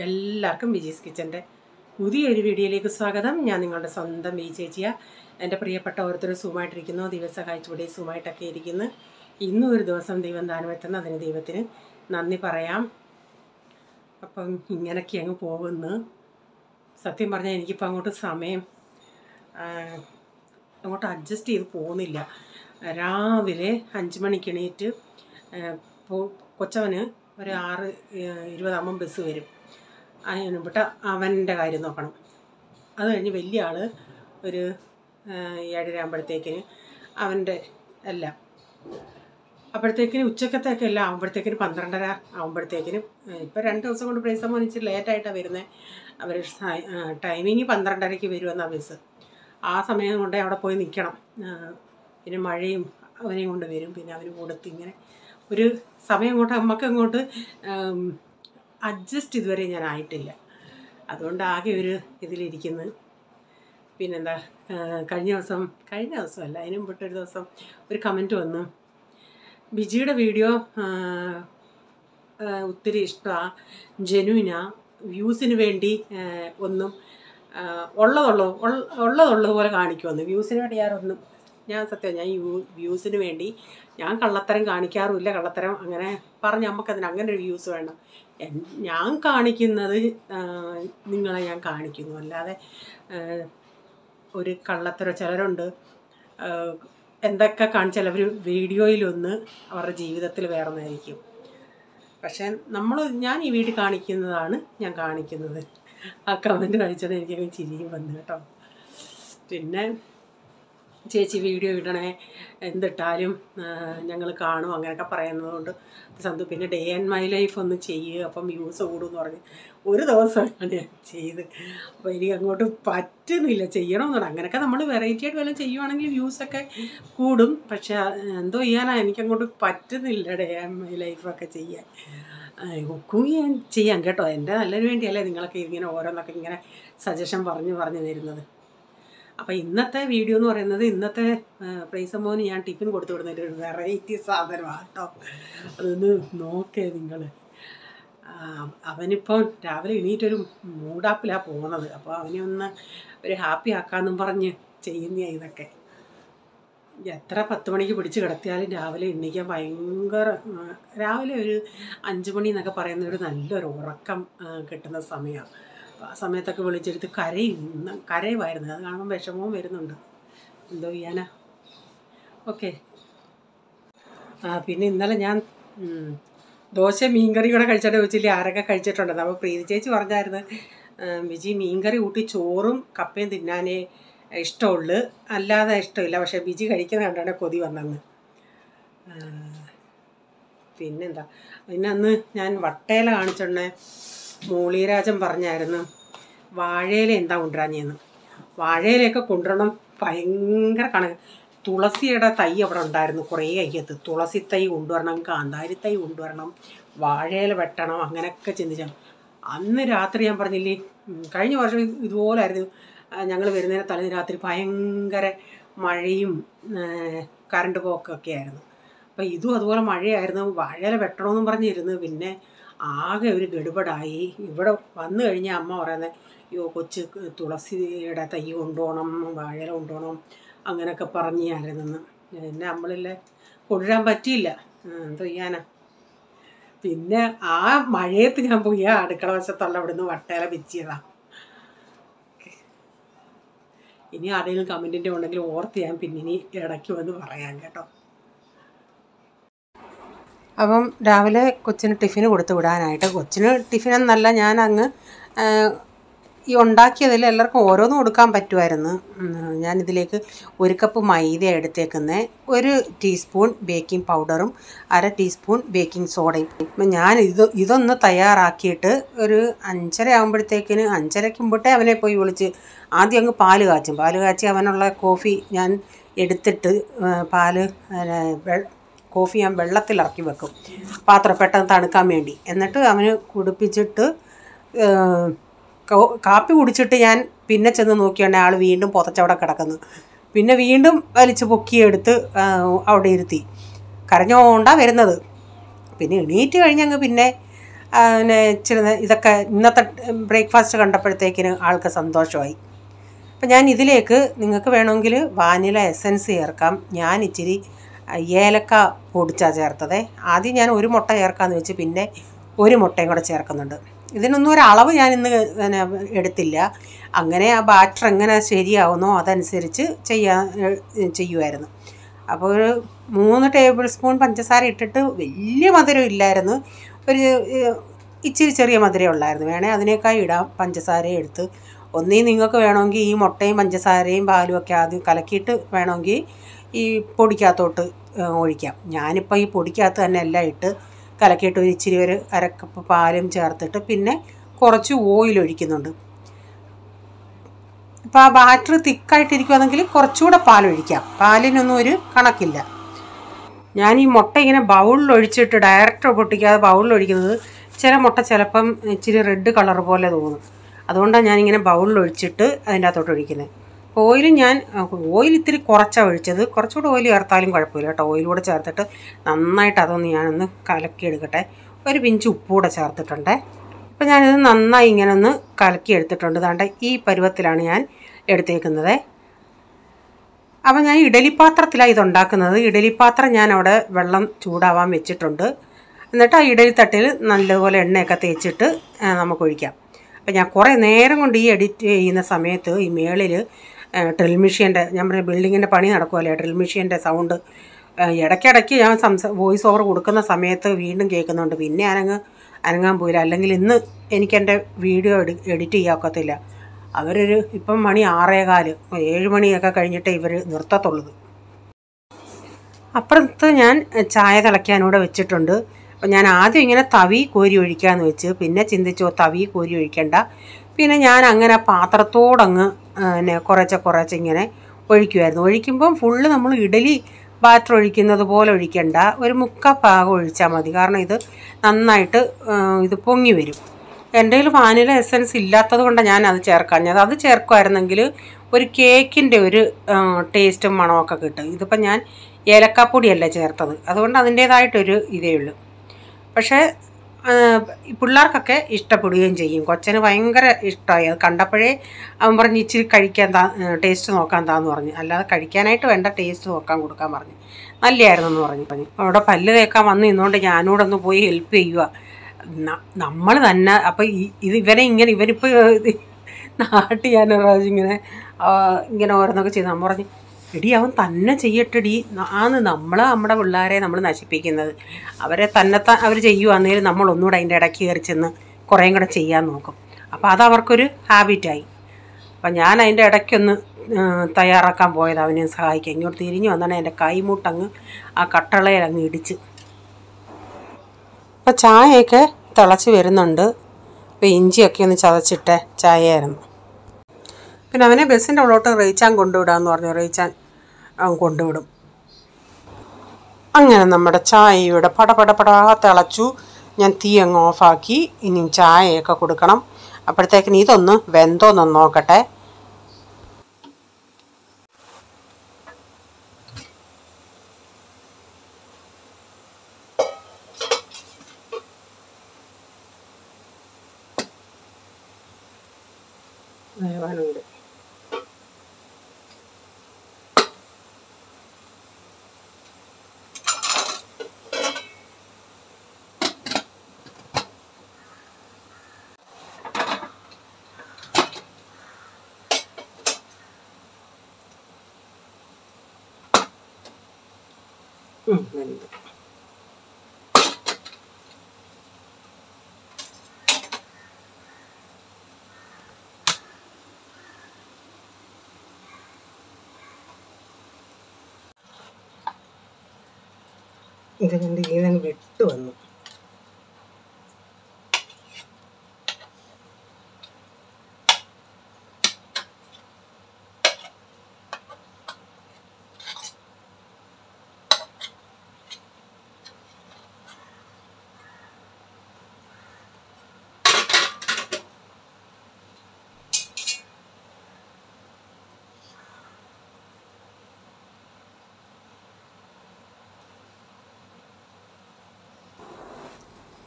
എല്ലാവർക്കും ബിജീസ് കിച്ചൻ്റെ പുതിയൊരു വീഡിയോയിലേക്ക് സ്വാഗതം. ഞാൻ നിങ്ങളുടെ സ്വന്തം ബി ചേച്ചിയ. എൻ്റെ പ്രിയപ്പെട്ട ഓരോരുത്തരും സുഖമായിട്ടിരിക്കുന്നു, ദൈവം സഹായിച്ചുകൂടി സുഖമായിട്ടൊക്കെ ഇരിക്കുന്നു. ഇന്നും ഒരു ദിവസം ദൈവം ദാനം എത്തുന്ന അതിന് ദൈവത്തിന് നന്ദി പറയാം. അപ്പം ഇങ്ങനെയൊക്കെ അങ്ങ് പോകുന്നു. സത്യം പറഞ്ഞാൽ എനിക്കിപ്പോൾ അങ്ങോട്ട് സമയം അങ്ങോട്ട് അഡ്ജസ്റ്റ് ചെയ്ത് പോകുന്നില്ല. രാവിലെ 5 മണിക്ക് എണീറ്റ് കൊച്ചവന് ഒരു 6:20 ബസ് വരും. അതിനുവിട്ട് അവൻ്റെ കാര്യം നോക്കണം. അത് കഴിഞ്ഞ് വലിയ ആൾ ഒരു 7:30 ആകുമ്പോഴത്തേക്കിന് അവൻ്റെ എല്ലാം അപ്പോഴത്തേക്കിന് ഉച്ചക്കത്തേക്ക് എല്ലാം ആകുമ്പോഴത്തേക്കിന് 12:30 ആകുമ്പോഴത്തേക്കിനും ഇപ്പോൾ 2 ദിവസം കൊണ്ട് പ്രൈസ് മോൻ ഇച്ചിരി ലേറ്റായിട്ടാണ് വരുന്നത്. അവർ ടൈമിങ് 12:30 വരുമെന്നാണ് ബസ്. ആ സമയം കൊണ്ട് അവിടെ പോയി നിൽക്കണം. പിന്നെ മഴയും അവനെയും കൊണ്ട് വരും. പിന്നെ അവന് കൊടുത്ത് ഇങ്ങനെ ഒരു സമയം കൊണ്ട് നമുക്കങ്ങോട്ട് അഡ്ജസ്റ്റ് ഇതുവരെ ഞാൻ ആയിട്ടില്ല. അതുകൊണ്ട് ആകെ ഒരു ഇതിലിരിക്കുന്നത്. പിന്നെന്താ, കഴിഞ്ഞ ദിവസമല്ല അതിന് മുമ്പിട്ടൊരു ദിവസം ഒരു കമൻറ്റ് വന്നു, ബിജിയുടെ വീഡിയോ ഒത്തിരി ഇഷ്ടമാണ്, ജെനുവിനാ, വ്യൂസിന് വേണ്ടി ഒന്നും ഉള്ളതുള്ളതുപോലെ കാണിക്കുമെന്ന്. വ്യൂസിന് വേണ്ടി ഞാൻ വ്യൂസിന് വേണ്ടി ഞാൻ കള്ളത്തരം കാണിക്കാറുമില്ല. കള്ളത്തരം അങ്ങനെ പറഞ്ഞ് നമുക്കതിന് അങ്ങനെ ഒരു വ്യൂസ് വേണം. ഞാൻ കാണിക്കുന്നത് നിങ്ങളെ ഞാൻ കാണിക്കുന്നു, അല്ലാതെ ഒരു കള്ളത്തരം. ചിലരുണ്ട് എന്തൊക്കെ കാണിച്ചാൽ അവർ വീഡിയോയിലൊന്ന് അവരുടെ ജീവിതത്തിൽ വേറൊന്നായിരിക്കും. പക്ഷേ ഞാൻ ഈ വീഡിയോ കാണിക്കുന്നതാണ് ഞാൻ കാണിക്കുന്നത്. ആ കമൻറ്റ് വായിച്ചത് എനിക്കങ്ങ് ചിരിയും വന്നു കേട്ടോ. പിന്നെ ചേച്ചി വീഡിയോ ഇടണേ, എന്തിട്ടാലും ഞങ്ങൾ കാണും അങ്ങനെയൊക്കെ പറയുന്നതുകൊണ്ട് പിന്നെ ഡേ ആൻഡ് മൈ ലൈഫ് ഒന്ന് ചെയ്യുക, അപ്പം വ്യൂസ് കൂടുമെന്ന് പറഞ്ഞ് ഒരു ദിവസമാണ് ഞാൻ ചെയ്ത്. അപ്പോൾ എനിക്ക് അങ്ങോട്ട് പറ്റുന്നില്ല ചെയ്യണമെന്നുണ്ട്. അങ്ങനെയൊക്കെ നമ്മൾ വെറൈറ്റി ആയിട്ട് വല്ലതും ചെയ്യുവാണെങ്കിൽ വ്യൂസൊക്കെ കൂടും. പക്ഷേ എന്തോ ചെയ്യാനാ, എനിക്കങ്ങോട്ട് പറ്റുന്നില്ല ഡേ ആൻഡ് മൈ ലൈഫൊക്കെ ചെയ്യാൻ. കുക്കിങ് ഞാൻ ചെയ്യാം കേട്ടോ, എൻ്റെ നല്ലതിന് വേണ്ടിയല്ലേ നിങ്ങളൊക്കെ ഇങ്ങനെ ഓരോന്നൊക്കെ ഇങ്ങനെ സജഷൻ പറഞ്ഞു തരുന്നത്. അപ്പോൾ ഇന്നത്തെ വീഡിയോ എന്ന് പറയുന്നത്, ഇന്നത്തെ പ്രൈസ് മോന് ഞാൻ ടിഫിൻ കൊടുത്തു വിടുന്നൊരു വെറൈറ്റി സാധനമാണ് കേട്ടോ. അതൊന്ന് നോക്കേ നിങ്ങൾ. അവനിപ്പോൾ രാവിലെ എണീറ്റൊരു മൂഡാപ്പിലാണ് പോകുന്നത്. അപ്പോൾ അവനെ ഒന്ന് ഒരു ഹാപ്പി ആക്കാമെന്നും പറഞ്ഞ് ചെയ്യുന്ന ഇതൊക്കെ. എത്ര 10 മണിക്ക് പിടിച്ച് കിടത്തിയാലും രാവിലെ എണീക്കാൻ ഭയങ്കര, രാവിലെ ഒരു 5 മണി എന്നൊക്കെ പറയുന്ന ഒരു നല്ലൊരു ഉറക്കം കിട്ടുന്ന സമയമാണ്. ആ സമയത്തൊക്കെ വിളിച്ചെടുത്ത് കരയുമായിരുന്നു. അത് കാണുമ്പോൾ വിഷമവും വരുന്നുണ്ട്. എന്തോ ചെയ്യാനാ. ഓക്കെ. പിന്നെ ഇന്നലെ ഞാൻ ദോശ മീൻകറി കൂടെ കഴിച്ചിട്ട് ചോദിച്ചില്ലേ ആരൊക്കെ കഴിച്ചിട്ടുണ്ടെന്ന്. അപ്പോൾ പ്രീതി ചേച്ചി പറഞ്ഞായിരുന്നു, ബിജി മീൻകറി കൂട്ടി ചോറും കപ്പയും തിന്നാനേ ഇഷ്ടമുള്ളൂ, അല്ലാതെ ഇഷ്ടമില്ല. പക്ഷേ ബിജി കഴിക്കുന്ന കണ്ടാണ് കൊതി വന്നെന്ന്. പിന്നെന്താ, പിന്നെ അന്ന് ഞാൻ വട്ടയില കാണിച്ചോണ്ടേ മൂളിരാജൻ പറഞ്ഞായിരുന്നു വാഴയില എന്താ കൊണ്ടുവരാഞ്ഞെന്ന്. വാഴയിലയൊക്കെ കൊണ്ടുവരണം, ഭയങ്കര തുളസിയുടെ തൈ അവിടെ ഉണ്ടായിരുന്നു കുറേ അയ്യത്ത്. തുളസി തൈ കൊണ്ടുവരണം, കാന്താരി തൈ കൊണ്ടുവരണം, വാഴയില വെട്ടണം, അങ്ങനെയൊക്കെ ചിന്തിച്ചാൽ. അന്ന് രാത്രി ഞാൻ പറഞ്ഞില്ലേ, കഴിഞ്ഞ വർഷം ഇതുപോലായിരുന്നു. ഞങ്ങൾ വരുന്നതിന് തലേന്ന് രാത്രി ഭയങ്കര മഴയും കറണ്ട് പോക്കൊക്കെ ആയിരുന്നു. അപ്പോൾ ഇതും അതുപോലെ മഴയായിരുന്നു. വാഴയില വെട്ടണമെന്നും പറഞ്ഞിരുന്നു. പിന്നെ ആകെ ഒരു ഗഡുബടായി. ഇവിടെ വന്നു കഴിഞ്ഞാൽ അമ്മ പറയുന്നത്, അയ്യോ കൊച്ച് തുളസിയുടെ തൈ കൊണ്ടുപോകണം, വാഴയില കൊണ്ടുപോകണം, അങ്ങനെയൊക്കെ പറഞ്ഞായിരുന്നു. പിന്നെ നമ്മളില്ലേ കൊണ്ടുവരാൻ പറ്റിയില്ല, എന്തോ ചെയ്യാനാ. പിന്നെ ആ മഴയത്ത് ഞാൻ പോയി ആ അടുക്കള വശത്തുള്ള ഇവിടുന്ന് വട്ടയില വെച്ചിയതാണ്. ഇനി ആരെങ്കിലും കമൻറ്റിൻ്റെ ഉണ്ടെങ്കിൽ ഓർത്ത് ഞാൻ പിന്നെ ഇനി ഇടയ്ക്ക് വന്ന് പറയാം കേട്ടോ. അപ്പം രാവിലെ കൊച്ചിന് ടിഫിന് കൊടുത്തു വിടാനായിട്ട്, കൊച്ചിന് ടിഫിനെന്നല്ല ഞാൻ അങ്ങ് ഈ ഉണ്ടാക്കിയതിൽ എല്ലാവർക്കും ഓരോന്നും കൊടുക്കാൻ പറ്റുമായിരുന്നു. ഞാനിതിലേക്ക് 1 കപ്പ് മൈദ എടുത്തേക്കുന്നത്, 1 ടീസ്പൂൺ ബേക്കിംഗ് പൗഡറും 1/2 ടീസ്പൂൺ ബേക്കിംഗ് സോഡയും. അപ്പം ഞാൻ ഇതൊന്ന് തയ്യാറാക്കിയിട്ട് ഒരു 5:30 ആകുമ്പോഴത്തേക്കിന്, 5:30 മുമ്പിട്ടേ അവനെ പോയി വിളിച്ച് ആദ്യം അങ്ങ് പാല് കാച്ചി അവനുള്ള കോഫി ഞാൻ എടുത്തിട്ട് കോഫി ഞാൻ വെള്ളത്തിലിറക്കി വെക്കും, പാത്രം പെട്ടെന്ന് തണുക്കാൻ വേണ്ടി. എന്നിട്ട് അവന് കുടിപ്പിച്ചിട്ട് കാപ്പി കുടിച്ചിട്ട് ഞാൻ പിന്നെ ചെന്ന് നോക്കിയാണെങ്കിൽ ആൾ വീണ്ടും പുതച്ചവിടെ കിടക്കുന്നു. പിന്നെ വീണ്ടും വലിച്ച് പൊക്കിയെടുത്ത് അവിടെ ഇരുത്തി കരഞ്ഞോണ്ടാണ് വരുന്നത്. പിന്നെ എണീറ്റ് കഴിഞ്ഞങ്ങ് പിന്നെ പിന്നെ ഇച്ചിരി ഇതൊക്കെ ഇന്നത്തെ ബ്രേക്ക്ഫാസ്റ്റ് കണ്ടപ്പോഴത്തേക്കിന് ആൾക്ക് സന്തോഷമായി. അപ്പം ഞാൻ ഇതിലേക്ക് നിങ്ങൾക്ക് വേണമെങ്കിൽ വാനില എസൻസ് ചേർക്കാം. ഞാൻ ഇച്ചിരി ഏലക്ക പൊടിച്ചാണ് ചേർത്തത്. ആദ്യം ഞാൻ ഒരു മുട്ട ചേർക്കാമെന്ന് വെച്ച് പിന്നെ ഒരു മുട്ടയും കൂടെ ചേർക്കുന്നുണ്ട്. ഇതിനൊന്നും ഒരു അളവ് ഞാൻ ഇന്ന് പിന്നെ എടുത്തില്ല. അങ്ങനെ ആ ബാറ്റർ എങ്ങനെ ശരിയാവുന്നോ അതനുസരിച്ച് ചെയ്യുമായിരുന്നു. അപ്പോൾ ഒരു 3 ടേബിൾ സ്പൂൺ പഞ്ചസാര ഇട്ടിട്ട് വലിയ മധുരം ഇല്ലായിരുന്നു, ഒരു ഇച്ചിരി ചെറിയ മധുരം ഉള്ളായിരുന്നു. വേണേൽ അതിനേക്കാൾ ഇടാം പഞ്ചസാര എടുത്ത്. ഒന്നീ നിങ്ങൾക്ക് വേണമെങ്കിൽ ഈ മുട്ടയും പഞ്ചസാരയും പാലും ഒക്കെ ആദ്യം കലക്കിയിട്ട് വേണമെങ്കിൽ ഈ പൊടിക്കകത്തോട്ട് ഒഴിക്കാം. ഞാനിപ്പോൾ ഈ പൊടിക്കകത്ത് തന്നെ എല്ലാം ഇട്ട് കലക്കിയിട്ട് ഒരു ഇച്ചിരി ഒരു അരക്കപ്പ് പാലും ചേർത്തിട്ട് പിന്നെ കുറച്ച് ഓയിൽ ഒഴിക്കുന്നുണ്ട്. ഇപ്പോൾ ആ ബാറ്റർ തിക്കായിട്ടിരിക്കുകയാണെങ്കിൽ കുറച്ചുകൂടെ പാലൊഴിക്കാം. പാലിനൊന്നും ഒരു കണക്കില്ല. ഞാൻ ഈ മുട്ട ഇങ്ങനെ ബൗളിൽ ഒഴിച്ചിട്ട് ഡയറക്റ്റ് പൊട്ടിക്കാതെ ബൗളിൽ ഒഴിക്കുന്നത് ചില മുട്ട ചിലപ്പം ഇച്ചിരി റെഡ് കളർ പോലെ തോന്നും. അതുകൊണ്ടാണ് ഞാനിങ്ങനെ ബൗളിൽ ഒഴിച്ചിട്ട് അതിൻ്റെ അകത്തോട്ട് ഒഴിക്കുന്നത്. ഓയിൽ ഇത്തിരി കുറച്ചാണ് ഒഴിച്ചത്. കുറച്ചുകൂടെ ഓയിൽ ചേർത്താലും കുഴപ്പമില്ല കേട്ടോ. ഓയിലൂടെ ചേർത്തിട്ട് നന്നായിട്ട് അതൊന്ന് ഞാനൊന്ന് കലക്കിയെടുക്കട്ടെ. ഒരു പിഞ്ച് ഉപ്പൂടെ ചേർത്തിട്ടുണ്ട്. അപ്പോൾ ഞാനിത് നന്നായി ഇങ്ങനെ ഒന്ന് കലക്കി എടുത്തിട്ടുണ്ട്. ദാണ്ട ഈ പരുവത്തിലാണ് ഞാൻ എടുത്തേക്കുന്നത്. അപ്പോൾ ഞാൻ ഇഡലിപ്പാത്രത്തിലാണ് ഇതുണ്ടാക്കുന്നത്. ഇഡലിപ്പാത്രം ഞാൻ അവിടെ വെള്ളം ചൂടാവാൻ വെച്ചിട്ടുണ്ട്. എന്നിട്ട് ആ ഇഡലിത്തട്ടിൽ നല്ലതുപോലെ എണ്ണയൊക്കെ തേച്ചിട്ട് നമുക്കൊഴിക്കാം. അപ്പോൾ ഞാൻ കുറേ നേരം കൊണ്ട് ഈ എഡിറ്റ് ചെയ്യുന്ന സമയത്ത് ഈ മേളിൽ ഡ്രിൽ മെഷീൻ്റെ, ഞാൻ പറഞ്ഞ ബിൽഡിങ്ങിൻ്റെ പണി നടക്കുമല്ലേ, ഡ്രിൽ മെഷീൻ്റെ സൗണ്ട് ഇടയ്ക്കിടയ്ക്ക് ഞാൻ വോയിസ് ഓവർ കൊടുക്കുന്ന സമയത്ത് വീണ്ടും കേൾക്കുന്നുണ്ട്. പിന്നെ അനങ്ങാൻ പോയില്ല. അല്ലെങ്കിൽ ഇന്ന് എനിക്കെൻ്റെ വീഡിയോ എഡിറ്റ് ചെയ്യാൻ അവരൊരു ഇപ്പം മണി 6:15, 7 മണിയൊക്കെ കഴിഞ്ഞിട്ടേ ഇവർ നിർത്തത്തുള്ളത്. അപ്പുറത്ത് ഞാൻ ചായ തിളയ്ക്കാനൂടെ വെച്ചിട്ടുണ്ട്. അപ്പം ഞാൻ ആദ്യം ഇങ്ങനെ തവി കോരി ഒഴിക്കാമെന്ന് വെച്ച് പിന്നെ ചിന്തിച്ചോ തവി കോരി ഒഴിക്കണ്ട. പിന്നെ ഞാൻ അങ്ങനെ പാത്രത്തോടങ്ങ് പിന്നെ കുറച്ച് ഇങ്ങനെ ഒഴിക്കുമായിരുന്നു. ഒഴിക്കുമ്പം ഫുള്ള് നമ്മൾ ഇഡലി ബാറ്റർ ഒഴിക്കുന്നത് പോലെ ഒഴിക്കണ്ട, ഒരു 3/4 ഭാഗം ഒഴിച്ചാൽ മതി. കാരണം ഇത് നന്നായിട്ട് ഇത് പൊങ്ങി വരും. എൻ്റെ കയ്യിൽ വാനില എസൻസ് ഇല്ലാത്തത് കൊണ്ടാണ് ഞാൻ അത് ചേർക്കാഞ്ഞത്. അത് ചേർക്കുമായിരുന്നെങ്കിൽ ഒരു കേക്കിൻ്റെ ഒരു ടേസ്റ്റും മണമൊക്കെ കിട്ടും. ഇതിപ്പം ഞാൻ ഏലക്കാപ്പൊടിയല്ല ചേർത്തത്, അതുകൊണ്ട് അതിൻ്റേതായിട്ടൊരു ഇതേ ഉള്ളൂ. പക്ഷേ പിള്ളേർക്കൊക്കെ ഇഷ്ടപ്പെടുകയും ചെയ്യും. കൊച്ചന് ഭയങ്കര ഇഷ്ടമായി. അത് കണ്ടപ്പോഴേ അവൻ പറഞ്ഞ് ഇച്ചിരി കഴിക്കാൻ ടേസ്റ്റ് നോക്കാൻ താന്ന് പറഞ്ഞു. അല്ലാതെ കഴിക്കാനായിട്ട് വേണ്ട, ടേസ്റ്റ് നോക്കാൻ കൊടുക്കാൻ പറഞ്ഞു. നല്ലതായിരുന്നെന്ന് പറഞ്ഞു. അവിടെ പല്ല് തേക്കാൻ വന്ന് നിന്നുകൊണ്ട് ഞാനൂടെ ഒന്ന് പോയി ഹെൽപ്പ് ചെയ്യുക. നമ്മൾ തന്നെ അപ്പോൾ ഇവനിപ്പോൾ നാട്ടിൽ ഞാൻ ഇങ്ങനെ ഓരോന്നൊക്കെ ചെയ്ത് നമ്മൾ പറഞ്ഞ് എടി അവൻ തന്നെ ചെയ്യട്ടെടി. നമ്മുടെ പിള്ളേരെ നമ്മൾ നശിപ്പിക്കുന്നത്. അവരെ അവർ ചെയ്യുവാന്നേലും നമ്മൾ ഒന്നുകൂടെ അതിൻ്റെ ഇടയ്ക്ക് കയറി ചെന്ന് കുറേയും കൂടെ ചെയ്യാൻ നോക്കും. അപ്പോൾ അതവർക്കൊരു ഹാബിറ്റായി. അപ്പം ഞാൻ അതിൻ്റെ ഇടയ്ക്കൊന്ന് തയ്യാറാക്കാൻ പോയത് അവനെ സഹായിക്കാം. ഇങ്ങോട്ട് തിരിഞ്ഞു വന്നാണ് എൻ്റെ കൈമുട്ടങ്ങ് ആ കട്ടളയിൽ അങ്ങ് ഇടിച്ച്. അപ്പോൾ ചായയൊക്കെ തിളച്ച് വരുന്നുണ്ട്. അപ്പോൾ ഇഞ്ചിയൊക്കെ ഒന്ന് ചതച്ചിട്ട് ചായയായിരുന്നു. പിന്നെ അവനെ ബസ്സിൻ്റെ ഉള്ളോട്ട് റേച്ചാൻ കൊണ്ടുവിടാമെന്ന് പറഞ്ഞു. റേച്ചാൻ കൊണ്ടുവിടും. അങ്ങനെ നമ്മുടെ ചായയുടെ പടപടപടാ തിളച്ചു. ഞാൻ തീ അങ്ങ് ഓഫാക്കി. ഇനി ചായയൊക്കെ കൊടുക്കണം. അപ്പോഴത്തേക്കിന് ഇതൊന്ന് വെന്തോന്നൊന്ന് നോക്കട്ടെ. വേവാനുണ്ട്. വെന്ത്. ഇത് കണ്ട് ഇങ്ങനെ വിട്ട് വന്നു.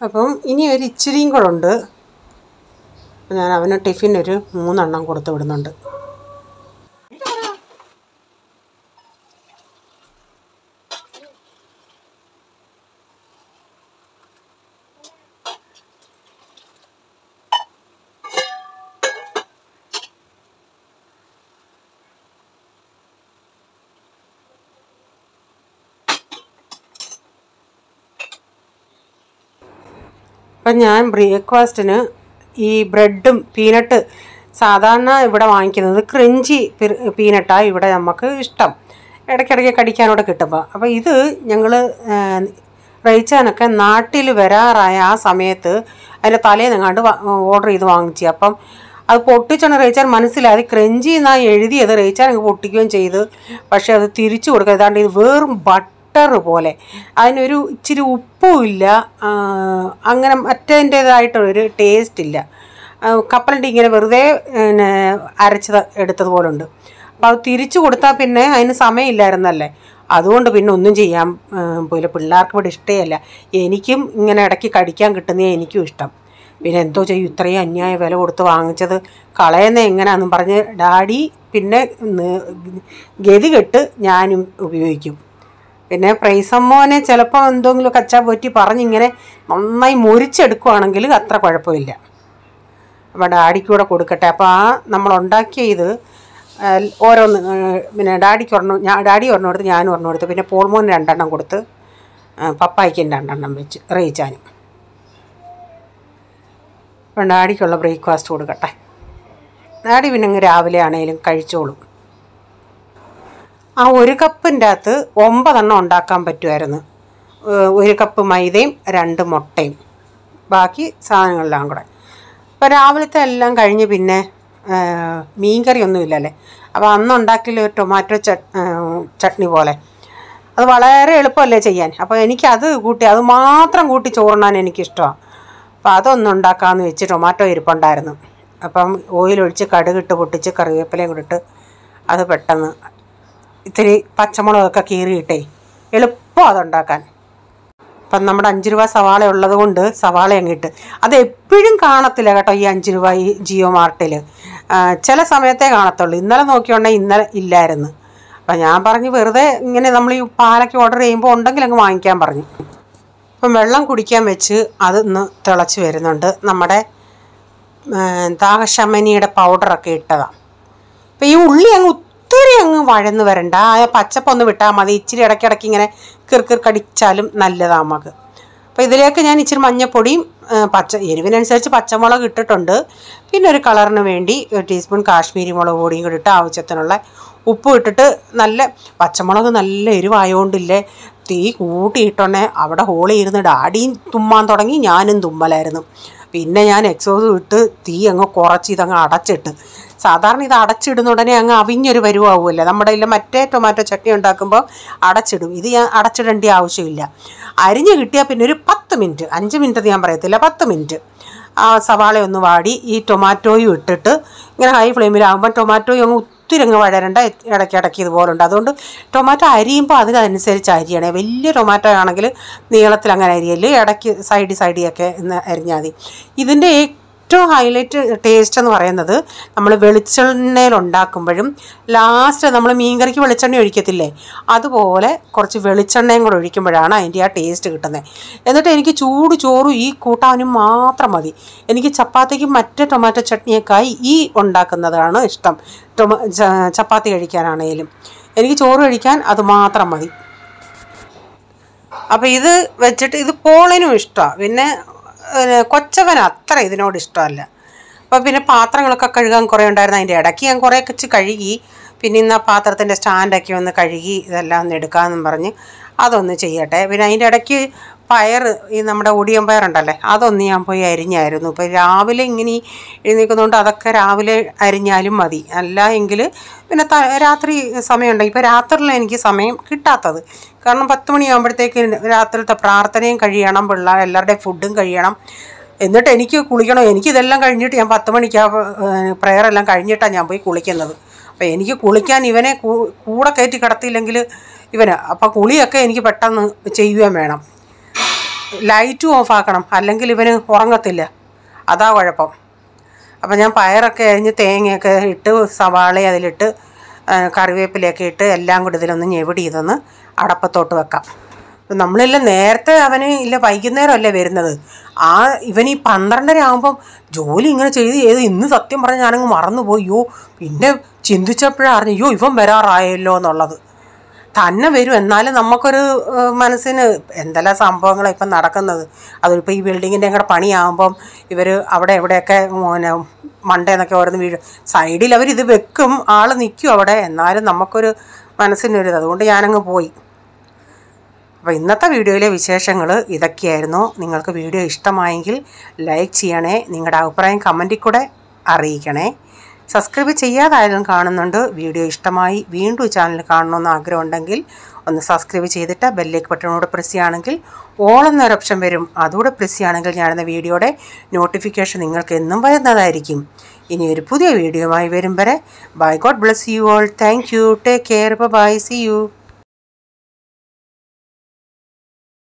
അപ്പം ഇനി ഒരു ഇച്ചിരിയും കൂടെ ഉണ്ട്. ഞാൻ അവന് ടിഫിൻ ഒരു 3 എണ്ണം കൊടുത്ത് വിടുന്നുണ്ട്. അപ്പം ഞാൻ ബ്രേക്ക്ഫാസ്റ്റിന് ഈ ബ്രെഡും പീനട്ട് സാധാരണ ഇവിടെ വാങ്ങിക്കുന്നത് ക്രഞ്ചി പീനട്ടാണ് ഇവിടെ നമുക്ക് ഇഷ്ടം, ഇടയ്ക്കിടയ്ക്ക് കടിക്കാനോടെ കിട്ടുമ്പോൾ. അപ്പോൾ ഇത് ഞങ്ങൾ റയിച്ചാനൊക്കെ നാട്ടിൽ വരാറായ ആ സമയത്ത് അതിൻ്റെ തലേന്നെങ്ങാണ്ട് ഓർഡർ ചെയ്ത് വാങ്ങിച്ചു. അപ്പം അത് പൊട്ടിച്ചാണ് റയിച്ചാൻ മനസ്സിലായി ക്രഞ്ചി എന്നാണ് എഴുതിയത്. റയിച്ചാൻ അങ്ങ് പൊട്ടിക്കുകയും ചെയ്ത്. പക്ഷേ അത് തിരിച്ചു കൊടുക്കുക. ഏതാണ്ട് ഇത് വെറും ബട്ടർ പോലെ, അതിനൊരു ഇച്ചിരി ഉപ്പും ഇല്ല, അങ്ങനെ മറ്റേതിൻ്റേതായിട്ടൊരു ടേസ്റ്റ് ഇല്ല. കപ്പലണ്ടി ഇങ്ങനെ വെറുതെ അരച്ചത് എടുത്തതുപോലുണ്ട്. അപ്പോൾ അത് തിരിച്ചു കൊടുത്താൽ പിന്നെ അതിന് സമയമില്ലായിരുന്നല്ലേ. അതുകൊണ്ട് പിന്നെ ഒന്നും ചെയ്യാൻ പോയില്ല. പിള്ളേർക്ക് ഇവിടെ ഇഷ്ടമല്ല. എനിക്കും ഇങ്ങനെ ഇടയ്ക്ക് കടിക്കാൻ കിട്ടുന്നേ എനിക്കും ഇഷ്ടം. പിന്നെ എന്തോ ചെയ്യും, ഇത്രയും അന്യായ വില കൊടുത്ത് വാങ്ങിച്ചത് കളയുന്നത് എങ്ങനെയാണെന്നും പറഞ്ഞ് ഡാഡി പിന്നെ ഗതികെട്ട് ഞാനും ഉപയോഗിക്കും. പിന്നെ പ്രൈസമ്മോനെ ചിലപ്പോൾ എന്തെങ്കിലും കച്ചാ പോറ്റി പറഞ്ഞിങ്ങനെ നന്നായി മുരിച്ചെടുക്കുകയാണെങ്കിൽ അത്ര കുഴപ്പമില്ല. അപ്പോൾ ഡാഡിക്കൂടെ കൊടുക്കട്ടെ. അപ്പോൾ ആ നമ്മളുണ്ടാക്കിയ ഇത് ഓരോന്ന് പിന്നെ ഡാഡിക്ക് ഡാഡി ഒരെണ്ണം കൊടുത്ത് ഞാനും ഒരെണ്ണം കൊടുത്ത്, പിന്നെ പോൾമോന് 2 എണ്ണം കൊടുത്ത്, പപ്പായ്ക്കും 2 എണ്ണം വെച്ച് റയിച്ചാനും. അപ്പം ഡാഡിക്കുള്ള ബ്രേക്ക്ഫാസ്റ്റ് കൊടുക്കട്ടെ. ഡാഡി പിന്നെ അങ്ങ് രാവിലെ ആണെങ്കിലും കഴിച്ചോളും. ആ 1 കപ്പിൻ്റെ അകത്ത് 9 എണ്ണം ഉണ്ടാക്കാൻ പറ്റുമായിരുന്നു. 1 കപ്പ് മൈദയും 2 മുട്ടയും ബാക്കി സാധനങ്ങളെല്ലാം കൂടെ. അപ്പോൾ രാവിലത്തെ എല്ലാം കഴിഞ്ഞ് പിന്നെ മീൻകറി ഒന്നുമില്ലല്ലേ. അപ്പോൾ അന്ന് ഉണ്ടാക്കിയ ഒരു ടൊമാറ്റോ ചട്നി പോലെ, അത് വളരെ എളുപ്പമല്ലേ ചെയ്യാൻ. അപ്പോൾ എനിക്കത് കൂട്ടി, അത് മാത്രം കൂട്ടി ചോറുണ്ണാൻ എനിക്കിഷ്ടമാണ്. അപ്പോൾ അതൊന്നും ഉണ്ടാക്കാമെന്ന് വെച്ച് ടൊമാറ്റോ ഇരിപ്പുണ്ടായിരുന്നു. അപ്പം ഓയിലൊഴിച്ച് കടുകിട്ട് പൊട്ടിച്ച് കറിവേപ്പിലയും കൂടിട്ട് അത് പെട്ടെന്ന് ഇത്തിരി പച്ചമുളകൊക്കെ കീറിയിട്ടേ എളുപ്പം അതുണ്ടാക്കാൻ. അപ്പം നമ്മുടെ 5 രൂപ സവാള ഉള്ളത് കൊണ്ട് സവാള അങ്ങിട്ട്, അത് എപ്പോഴും കാണത്തില്ല കേട്ടോ ഈ 5 രൂപ ഈ ജിയോ മാർട്ടിൽ, ചില സമയത്തേ കാണത്തുള്ളൂ. ഇന്നലെ നോക്കിയോണ്ടെങ്കിൽ ഇന്നലെ ഇല്ലായിരുന്നു. അപ്പം ഞാൻ പറഞ്ഞു വെറുതെ ഇങ്ങനെ നമ്മൾ ഈ പാലൊക്കെ ഓർഡർ ചെയ്യുമ്പോൾ ഉണ്ടെങ്കിൽ അങ്ങ് വാങ്ങിക്കാൻ പറഞ്ഞു. അപ്പം വെള്ളം കുടിക്കാൻ വെച്ച് അതൊന്ന് തിളച്ച് വരുന്നുണ്ട്. നമ്മുടെ ദാഹശമനിയുടെ പൗഡറൊക്കെ ഇട്ടതാണ്. അപ്പം ഈ ഉള്ളി അങ്ങ് ഒത്തിരി അങ്ങ് വഴന്ന് വരണ്ട, ആ പച്ചപ്പൊന്ന് വിട്ടാൽ മതി. ഇച്ചിരി ഇടയ്ക്കിടയ്ക്ക് ഇങ്ങനെ കടിച്ചാലും നല്ലതാണ് നമുക്ക്. അപ്പോൾ ഇതിലേക്ക് ഞാൻ ഇച്ചിരി മഞ്ഞൾപ്പൊടിയും എരിവിനനുസരിച്ച് പച്ചമുളക് ഇട്ടിട്ടുണ്ട്. പിന്നെ ഒരു കളറിന് വേണ്ടി 1 ടീസ്പൂൺ കാശ്മീരി മുളക് പൊടിയും കൂടി ഇട്ട് ആവശ്യത്തിനുള്ള ഉപ്പ് ഇട്ടിട്ട്, നല്ല പച്ചമുളക് നല്ല എരിവായോണ്ടില്ലേ തീ കൂട്ടിയിട്ടുണ്ടേ അവിടെ ഹോളി ഇരുന്ന് ഡാഡിയും തുമ്മാൻ തുടങ്ങി, ഞാനും തുമ്മലായിരുന്നു. പിന്നെ ഞാൻ എക്സോസ് ഇട്ട് തീ അങ്ങ് കുറച്ച് ഇതങ്ങ് അടച്ചിട്ട്, സാധാരണ ഇത് അടച്ചിടുന്ന ഉടനെ അങ്ങ് അവിഞ്ഞൊരു പരുവാകുമല്ലേ. നമ്മുടെ ഇല്ല മറ്റേ ടൊമാറ്റോ ചട്നി ഉണ്ടാക്കുമ്പോൾ അടച്ചിടും, ഇത് ഞാൻ അടച്ചിടേണ്ട ആവശ്യമില്ല. അരിഞ്ഞ് കിട്ടിയാൽ പിന്നെ ഒരു 10 മിനിറ്റ്, 5 മിനിറ്റ് ഞാൻ പറയത്തില്ല, 10 മിനിറ്റ് ആ സവാള ഒന്ന് വാടി ഈ ടൊമാറ്റോയും ഇട്ടിട്ട് ഇങ്ങനെ ഹൈ ഫ്ലെയിമിലാകുമ്പോൾ ടൊമാറ്റോയും അങ്ങ് ഒത്തിരി അങ്ങ് വഴരണ്ട, ഇടയ്ക്കിടയ്ക്ക് ഇതുപോലെ ഉണ്ട്. അതുകൊണ്ട് ടൊമാറ്റോ അരിയുമ്പോൾ അതിനനുസരിച്ച് അരിയണേ. വലിയ ടൊമാറ്റോ ആണെങ്കിൽ നീളത്തിൽ അങ്ങനെ അരിയല്ലേ, ഇടയ്ക്ക് സൈഡിയൊക്കെ ഒന്ന് അരിഞ്ഞാൽ മതി. ഇതിൻ്റെ ഏറ്റവും ഹൈലൈറ്റ് ടേസ്റ്റ് എന്ന് പറയുന്നത് നമ്മൾ വെളിച്ചെണ്ണയിൽ ഉണ്ടാക്കുമ്പോഴും ലാസ്റ്റ് നമ്മൾ മീൻകറിക്ക് വെളിച്ചെണ്ണ ഒഴിക്കത്തില്ലേ, അതുപോലെ കുറച്ച് വെളിച്ചെണ്ണയും കൂടെ ഒഴിക്കുമ്പോഴാണ് അതിൻ്റെ ആ ടേസ്റ്റ് കിട്ടുന്നത്. എന്നിട്ട് എനിക്ക് ചൂട് ചോറും ഈ കൂട്ടാനും മാത്രം മതി. എനിക്ക് ചപ്പാത്തിക്കും മറ്റേ ടൊമാറ്റോ ചട്നിയൊക്കെയായി ഈ ഉണ്ടാക്കുന്നതാണ് ഇഷ്ടം. ചപ്പാത്തി കഴിക്കാനാണേലും എനിക്ക് ചോറ് കഴിക്കാൻ അത് മാത്രം മതി. അപ്പോൾ ഇത് വെച്ചിട്ട് ഇത് പോളിനും ഇഷ്ടമാണ്. പിന്നെ കൊച്ചവന് അത്ര ഇതിനോട് ഇഷ്ടമല്ല. അപ്പോൾ പിന്നെ പാത്രങ്ങളൊക്കെ കഴുകാൻ കുറേ ഉണ്ടായിരുന്നു. അതിൻ്റെ ഇടയ്ക്ക് ഞാൻ കുറേ വെച്ച് കഴുകി. പിന്നെ ഇന്ന് ആ പാത്രത്തിൻ്റെ സ്റ്റാൻഡൊക്കെ ഒന്ന് കഴുകി ഇതെല്ലാം ഒന്ന് എടുക്കാമെന്നും പറഞ്ഞ് അതൊന്ന് ചെയ്യട്ടെ. പിന്നെ അതിൻ്റെ ഇടയ്ക്ക് പയർ, ഈ നമ്മുടെ ഒടിയൻ പയറുണ്ടല്ലേ, അതൊന്ന് ഞാൻ പോയി അരിഞ്ഞായിരുന്നു. ഇപ്പോൾ രാവിലെ ഇങ്ങനെ എഴുന്നേൽക്കുന്നതുകൊണ്ട് അതൊക്കെ രാവിലെ അരിഞ്ഞാലും മതി. അല്ല എങ്കിൽ പിന്നെ രാത്രി സമയമുണ്ട്. ഇപ്പോൾ രാത്രിയിൽ എനിക്ക് സമയം കിട്ടാത്തത് കാരണം 10 മണിയാകുമ്പോഴത്തേക്ക് രാത്രിയിലത്തെ പ്രാർത്ഥനയും കഴിയണം, എല്ലാവരുടെയും ഫുഡും കഴിയണം, എന്നിട്ട് എനിക്ക് കുളിക്കണം. എനിക്കിതെല്ലാം കഴിഞ്ഞിട്ട് ഞാൻ 10 മണിക്ക് പ്രയറെല്ലാം കഴിഞ്ഞിട്ടാണ് ഞാൻ പോയി കുളിക്കുന്നത്. അപ്പോൾ എനിക്ക് കുളിക്കാൻ ഇവനെ കൂടെ കയറ്റി കിടത്തിയില്ലെങ്കിൽ ഇവന്, അപ്പോൾ കുളിയൊക്കെ എനിക്ക് പെട്ടെന്ന് ചെയ്യുകയും വേണം. ലൈറ്റും ഓഫാക്കണം, അല്ലെങ്കിൽ ഇവന് ഉറങ്ങത്തില്ല. അതാ കുഴപ്പം. അപ്പം ഞാൻ പയറൊക്കെ അരിഞ്ഞ് തേങ്ങയൊക്കെ ഇട്ട് സവാള അതിലിട്ട് കറിവേപ്പിലയൊക്കെ ഇട്ട് എല്ലാം കൂടി ഇതിലൊന്ന് ഞെവിടി ഇതൊന്ന് അടപ്പത്തോട്ട് വെക്കാം. നമ്മളെല്ലാം നേരത്തെ അവന് ഇല്ല വൈകുന്നേരമല്ലേ വരുന്നത്. ഇവൻ ഈ 12:30 ആകുമ്പം ജോലി ഇങ്ങനെ ചെയ്ത് ഇന്ന് സത്യം പറഞ്ഞ് ഞാനങ്ങ് മറന്നുപോയി. പിന്നെ ചിന്തിച്ചപ്പോഴാണ് അറിഞ്ഞു ഇവൻ വരാറായല്ലോ എന്നുള്ളത്. തന്നെ വരും, എന്നാലും നമുക്കൊരു മനസ്സിന് എന്തെല്ലാം സംഭവങ്ങളാണ് ഇപ്പം നടക്കുന്നത്. അതിപ്പോൾ ഈ ബിൽഡിങ്ങിൻ്റെ കൂടെ പണിയാകുമ്പം ഇവർ അവിടെ എവിടെയൊക്കെ മണ്ടേന്നൊക്കെ ഓരോന്ന് വീഴും. സൈഡിൽ അവരിത് വെക്കും, ആൾ നിൽക്കും അവിടെ, എന്നാലും നമുക്കൊരു മനസ്സിനൊരിത്. അതുകൊണ്ട് ഞാനങ്ങ് പോയി. അപ്പോൾ ഇന്നത്തെ വീഡിയോയിലെ വിശേഷങ്ങൾ ഇതൊക്കെയായിരുന്നു. നിങ്ങൾക്ക് വീഡിയോ ഇഷ്ടമായെങ്കിൽ ലൈക്ക് ചെയ്യണേ, നിങ്ങളുടെ അഭിപ്രായം കമൻറ്റിൽ കൂടെ അറിയിക്കണേ. സബ്സ്ക്രൈബ് ചെയ്യാതായാലും കാണുന്നുണ്ട്. വീഡിയോ ഇഷ്ടമായി വീണ്ടും ചാനൽ കാണണമെന്ന് ആഗ്രഹമുണ്ടെങ്കിൽ ഒന്ന് സബ്സ്ക്രൈബ് ചെയ്തിട്ട് ബെല്ലേക്ക് ബട്ടണോട് പ്രസ് ചെയ്യുകയാണെങ്കിൽ ഓൾ എന്നൊരു ഓപ്ഷൻ വരും. അതുകൂടെ പ്രസ് ചെയ്യുകയാണെങ്കിൽ ഞാനെന്ന വീഡിയോയുടെ നോട്ടിഫിക്കേഷൻ നിങ്ങൾക്ക് എന്നും വരുന്നതായിരിക്കും. ഇനി ഒരു പുതിയ വീഡിയോയുമായി വരും വരെ bye. God bless you all. Thank you. Take care. Bye. See U.